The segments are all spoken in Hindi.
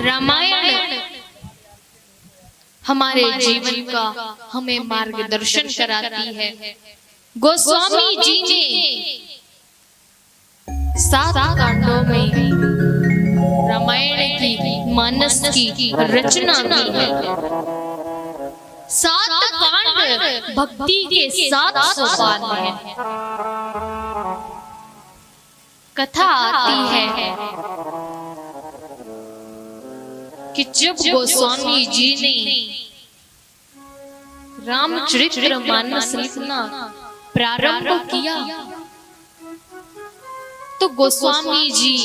रामायण हमारे जीवन का हमें मार्गदर्शन कराती है। गोस्वामी जी ने 7 कांडों में रामायण की मानस की रचना की है। 7 कांड भक्ति के 7 सोपान हैं। कथा आती है कि जब गोस्वामी जी ने रामचरितमानस लिखना प्रारंभ किया तो गोस्वामी जी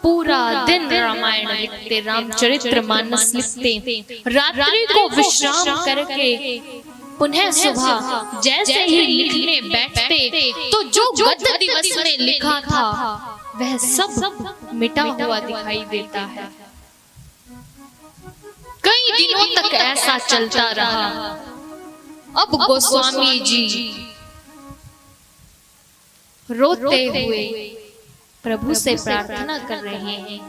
पूरा दिन रामायण लिखते, रामचरितमानस लिखते। रात्रि को विश्राम करके पुनः सुबह जैसे ही लिखने बैठते तो जो गत दिवस में लिखा था वह सब मिटा हुआ दिखाई देता है। कई दिनों तक ऐसा चलता रहा। अब गोस्वामी जी रोते हुए प्रभु से प्रार्थना कर रहे हैं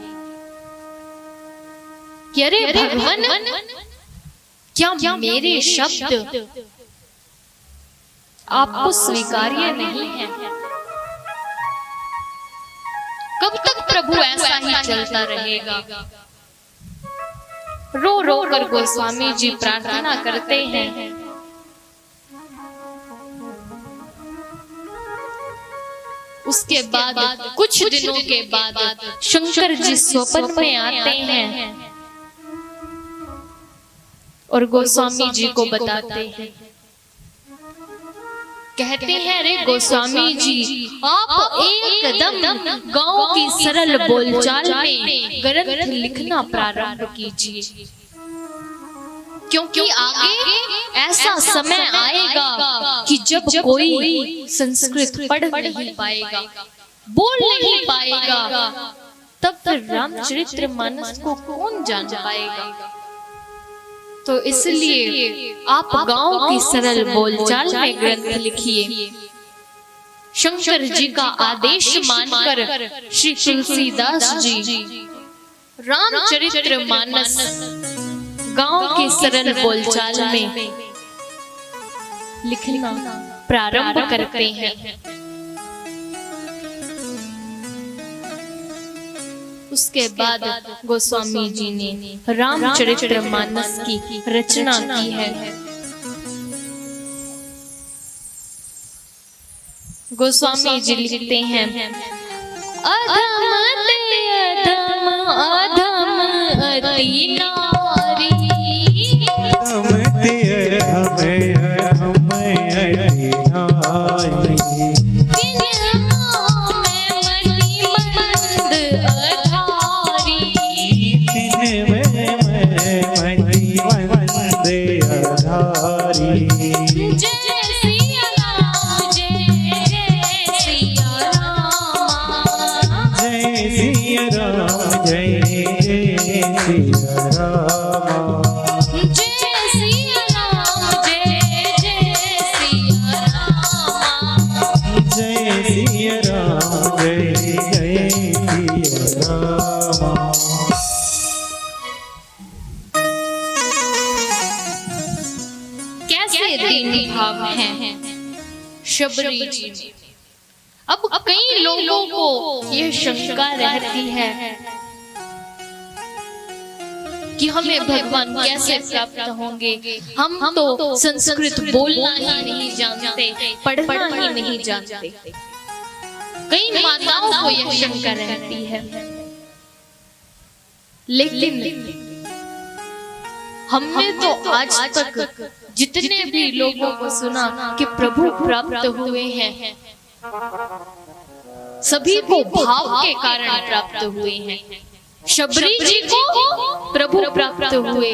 कि अरे भगवान, क्या मेरे शब्द आपको स्वीकार्य नहीं है? कब तक प्रभु ऐसा ही चलता रहेगा? रो रो कर गोस्वामी जी प्रार्थना करते हैं। उसके बाद कुछ दिनों के बाद शंकर जी स्वप्न में आते हैं और गोस्वामी जी को बताते हैं। कहते हैं, अरे गोस्वामी जी, आप एकदम गांव की सरल बोलचाल में ग्रंथ लिखना प्रारंभ कीजिए, क्योंकि आगे ऐसा समय आएगा कि जब कोई संस्कृत पढ़ नहीं पाएगा, बोल नहीं पाएगा, तब फिर रामचरितमानस को कौन जान पाएगा? तो इसलिए आप गांव की सरल बोलचाल में ग्रंथ लिखिए। शंकर जी का आदेश मानकर श्री तुलसीदास जी रामचरितमानस गांव की सरल बोलचाल में लिखना प्रारंभ करते हैं। उसके बाद गोस्वामी जी ने रामचरितमानस की रचना की है। गोस्वामी जी लिखते हैं, अधम अधम अधम अति नारी, शबरी जी में। अब कई लोगों को यह शंका रहती है कि हमें भगवान कैसे प्राप्त होंगे? हम तो संस्कृत बोलना ही नहीं जानते, पढ़ना ही नहीं जानते। कई माताओं को यह शंका रहती है, लेकिन हमने तो आज तक जितने भी लोगों को सुना कि प्रभु प्राप्त हुए हैं, सभी को भाव के कारण प्राप्त हुए हैं। शबरी जी को प्रभु प्राप्त हुए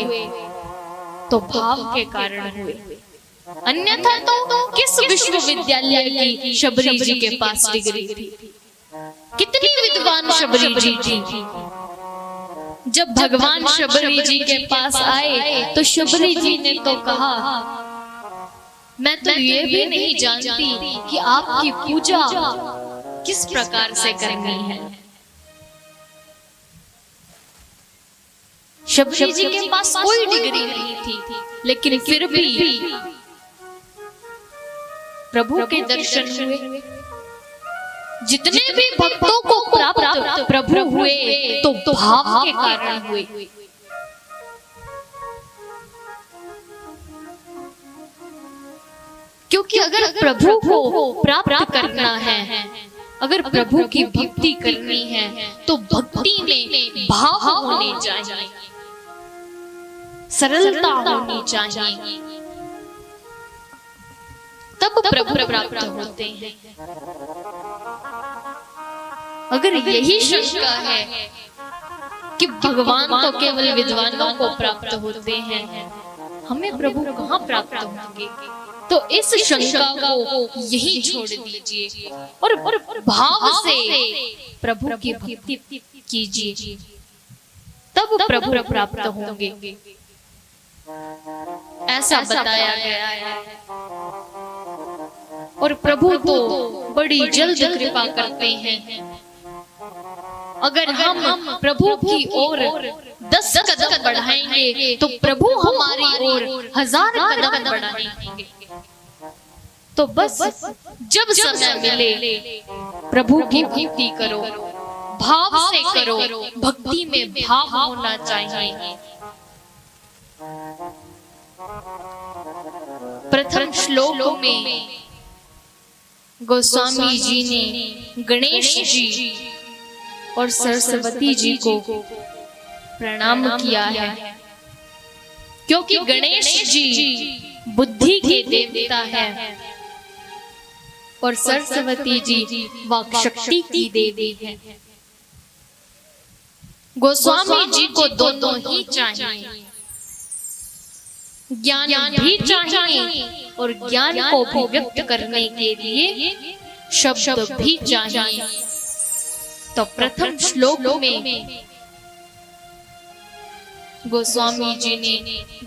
तो भाव के कारण हुए, अन्यथा तो किस विश्वविद्यालय की शबरी जी के पास डिग्री थी? कितनी विद्वान शबरी जी थी। जब भगवान शबरी जी के पास आए तो शबरी जी ने तो कहा, मैं तो ये भी नहीं जानती कि आपकी पूजा किस प्रकार से करनी है। शबरी जी के पास कोई डिग्री नहीं थी, लेकिन फिर भी प्रभु के दर्शन हुए। जितने भी भक्तों को प्राप्त प्रभु हुए तो भाव के कारण हुए। क्योंकि अगर प्रभु को प्राप्त करना है, अगर प्रभु की भक्ति करनी है, तो भक्ति में भाव होने चाहिए, सरलता होनी चाहिए, तब प्रभु प्राप्त होते हैं। अगर यही शंका है कि भगवान तो केवल विद्वानों को प्राप्त होते हैं, हमें प्रभु कहाँ प्राप्त होंगे, तो इस शंका को यही छोड़ दीजिए और भाव से प्रभु की भक्ति कीजिए, तब प्रभु प्राप्त होंगे। ऐसा बताया गया है। और प्रभु तो बड़ी जल्द कृपा करते हैं। अगर हम प्रभु की ओर 10 कदम बढ़ाएंगे तो प्रभु हमारी ओर 1000 कदम बढ़ाएंगे। तो बस जब समय मिले प्रभु की भक्ति करो, भाव से करो, भक्ति में भाव होना चाहिए। प्रथम श्लोक में गोस्वामी जी ने गणेश जी और सरस्वती जी को प्रणाम किया है, क्योंकि गणेश जी बुद्धि के देवता है और सरस्वती जी वाक शक्ति की देवी है। गोस्वामी जी को दोनों ही चाहिए, ज्ञान भी चाहिए और ज्ञान को भी व्यक्त करने के लिए शब्द भी चाहिए। तो प्रथम श्लोक में गोस्वामी जी ने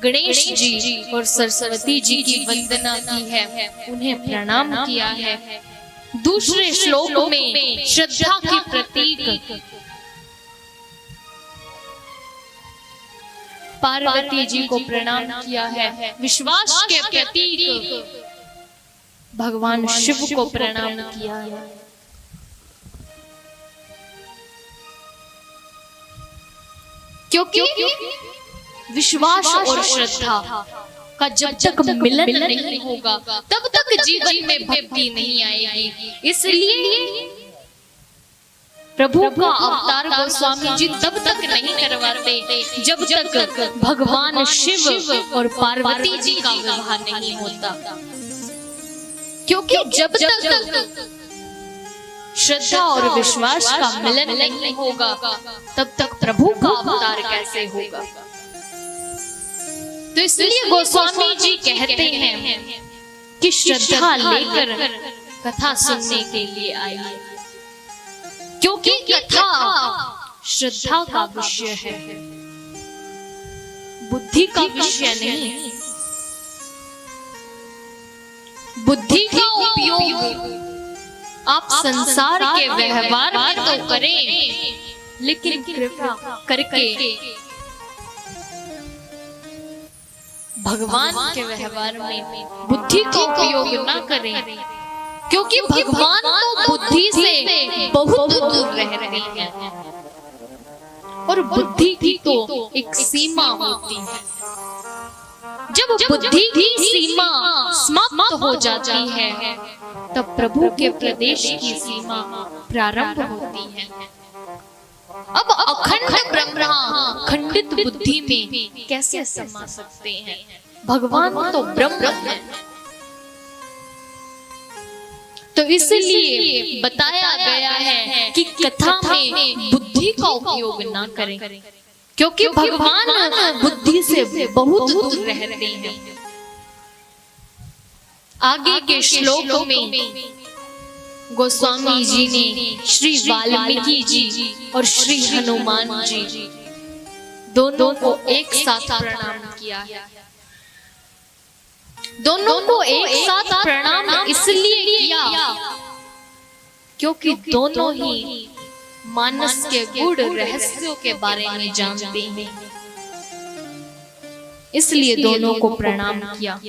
गणेश जी और सरस्वती जी की वंदना की है, उन्हें प्रणाम किया है। दूसरे श्लोक में श्रद्धा की प्रतीक पार्वती जी को प्रणाम किया है। विश्वास के प्रतीक भगवान शिव को प्रणाम किया है। क्योंकि विश्वास और श्रद्धा का जब तक मिलन नहीं होगा तब तक जीवन में भक्ति नहीं आएगी। इसलिए प्रभु का अवतार गोस्वामी जी तब तक नहीं करवाते जब तक भगवान शिव और पार्वती जी का विवाह नहीं होता, क्योंकि जब तक श्रद्धा और विश्वास का मिलन नहीं होगा तब तक प्रभु का अवतार कैसे होगा। तो इसलिए गोस्वामी जी कहते हैं कि श्रद्धा लेकर कथा सुनने के लिए आइए, क्योंकि कथा श्रद्धा का विषय है, बुद्धि का विषय नहीं। बुद्धि का उपयोग आप संसार के व्यवहार में तो करें, लेकिन कृपा करके भगवान के व्यवहार में बुद्धि का उपयोग ना करें, क्योंकि भगवान तो बुद्धि से बहुत दूर रहते हैं और बुद्धि की तो एक सीमा होती है। जब बुद्धि की सीमा समाप्त हो जाती है तब प्रभु के प्रदेश की सीमा प्रारंभ होती है। अब अखंड ब्रह्म खंडित बुद्धि में कैसे समा सकते हैं? भगवान तो ब्रह्म है। तो इसलिए बताया गया है कि कथा में बुद्धि का उपयोग ना करें, क्योंकि भगवान बुद्धि से बहुत दूर रहते हैं। आगे के श्लोक में गोस्वामी जी ने श्री वाल्मीकि जी और श्री हनुमान जी दोनों को एक साथ प्रणाम किया है। दोनों को एक साथ प्रणाम इसलिए किया क्योंकि दोनों ही मानस के गूढ़ रहस्यों के बारे में जानते हैं। इसलिए दोनों को प्रणाम किया।